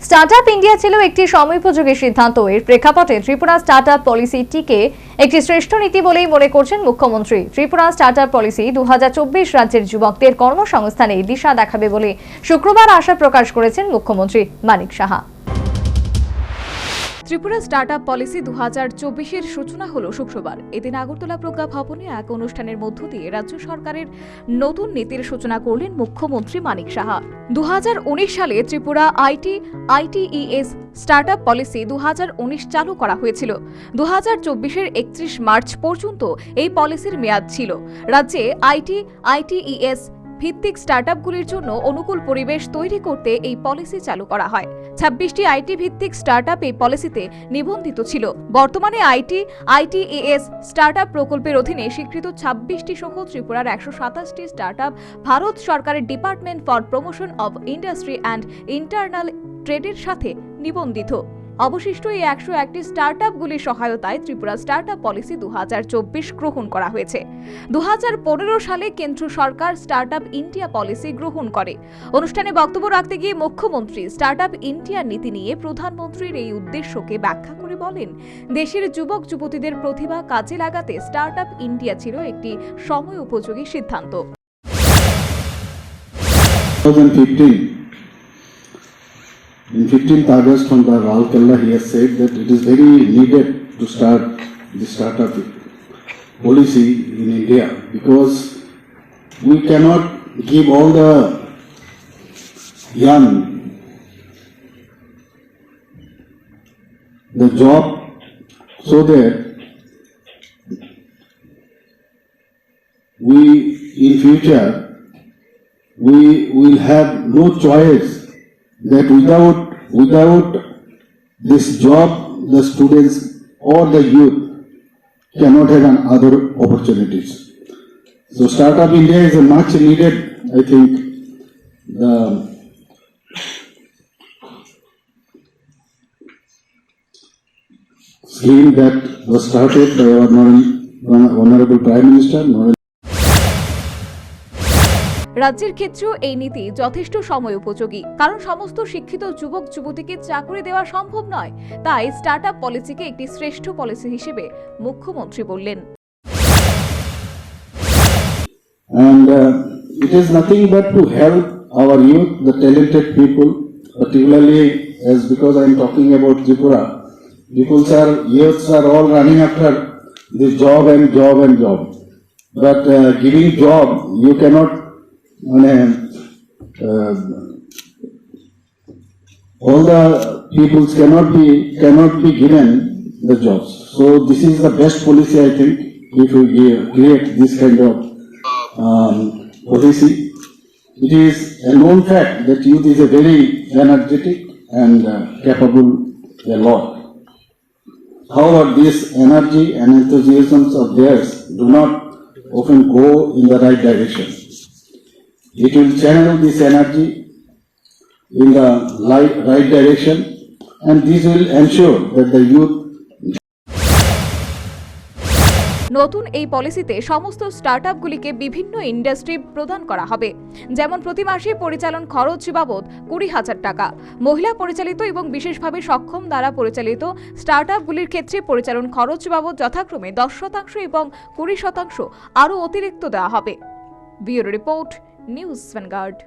Startup India ছিল একটি সময়োপযোগী সিদ্ধান্ত। এর প্রেক্ষাপটে ত্রিপুরা স্টার্টআপ পলিসিটিকে একটি শ্রেষ্ঠ নীতি বলেই মনে করছেন মুখ্যমন্ত্রী। ত্রিপুরা স্টার্টআপ পলিসি 2024 রাজ্যের যুবকদের কর্মসংস্থানে দিশা দেখাবে বলে শুক্রবার আশা প্রকাশ করেছেন মুখ্যমন্ত্রী মানিক সাহা। ত্রিপুরা স্টার্টআপ পলিসি 2024-এর সূচনা হলো শুক্রবার। এদিন আগরতলা প্রজ্ঞা ভবনে এক অনুষ্ঠানের মধ্য দিয়ে রাজ্য সরকারের নতুন নীতির সূচনা করলেন মুখ্যমন্ত্রী মানিক সাহা। 2019 সালে ত্রিপুরা আইটিইএস স্টার্টআপ পলিসি 2019 চালু করা হয়েছিল। 2024-এর 31 মার্চ পর্যন্ত এই পলিসির মেয়াদ ছিল। রাজ্যে আইটিইএস ভিত্তিক স্টার্টআপগুলির জন্য অনুকূল পরিবেশ তৈরি করতে এই পলিসি চালু করা হয়। 26টি আইটি ভিত্তিক স্টার্টআপ এই পলিসিতে নিবন্ধিত ছিল। বর্তমানে আইটিইএস স্টার্টআপ প্রকল্পের অধীনে স্বীকৃত 26টি সহ ত্রিপুরার 127টি স্টার্টআপ ভারত সরকারের department for promotion of industry and internal ট্রেডের সাথে নিবন্ধিত। অবশিষ্ট এই 101টি স্টার্টআপগুলির সহায়তায় ত্রিপুরা স্টার্টআপ পলিসি 2024 গ্রহণ করা হয়েছে। 2015 সালে কেন্দ্র সরকার স্টার্টআপ ইন্ডিয়া পলিসি গ্রহণ করে। অনুষ্ঠানে বক্তব্য রাখতে গিয়ে মুখ্যমন্ত্রী স্টার্টআপ ইন্ডিয়া নীতি নিয়ে প্রধানমন্ত্রীর এই উদ্দেশ্যকে ব্যাখ্যা করে বলেন, দেশের যুবক যুবতীদের প্রতিভা কাজে লাগাতে স্টার্টআপ ইন্ডিয়া ছিল একটি সময় উপযোগী সিদ্ধান্ত। In 15th August from the Ral Kella, he has said that it is very needed to start the startup policy in India because we cannot give all the young the job so that we in future we will have no choice that without this job, the students or the youth cannot have other opportunities. So Startup India is a much needed, I think, the scheme that was started by our Honorable Prime Minister. রাজ্যের ক্ষেত্রেও এই নীতি যথেষ্ট সময় উপযোগী, কারণ সমস্ত শিক্ষিত যুবক যুবতীকে চাকরি দেওয়া সম্ভব নয়। তাই স্টার্টআপ পলিসিকে একটি শ্রেষ্ঠ পলিসি হিসেবে মুখ্যমন্ত্রী বললেন। And it is nothing but to help our youth, the talented people, particularly as because I am talking about Tripura, youths are all running after this job and job and job. But giving job, you cannot. All the peoples cannot be given the jobs. So this is the best policy, I think, if we create this kind of policy. It is a known fact that youth is a very energetic and capable a lot. However, this energy and enthusiasms of theirs do not often go in the right direction. It will channel this energy in the right direction, and this will ensure that the youth. নতুন এই পলিসিতে সমস্ত স্টার্টআপগুলিকে বিভিন্ন industry প্রদান করা হবে, যেমন প্রতি মাসে পরিচালন খরচ বাবদ 20,000 টাকা। মহিলা পরিচালিত এবং বিশেষভাবে সক্ষম দ্বারা পরিচালিত স্টার্টআপগুলির ক্ষেত্রে পরিচালন খরচ বাবদ যথাক্রমে 10% এবং 20% আরও অতিরিক্ত দেওয়া হবে। Bureau report, news vanguard.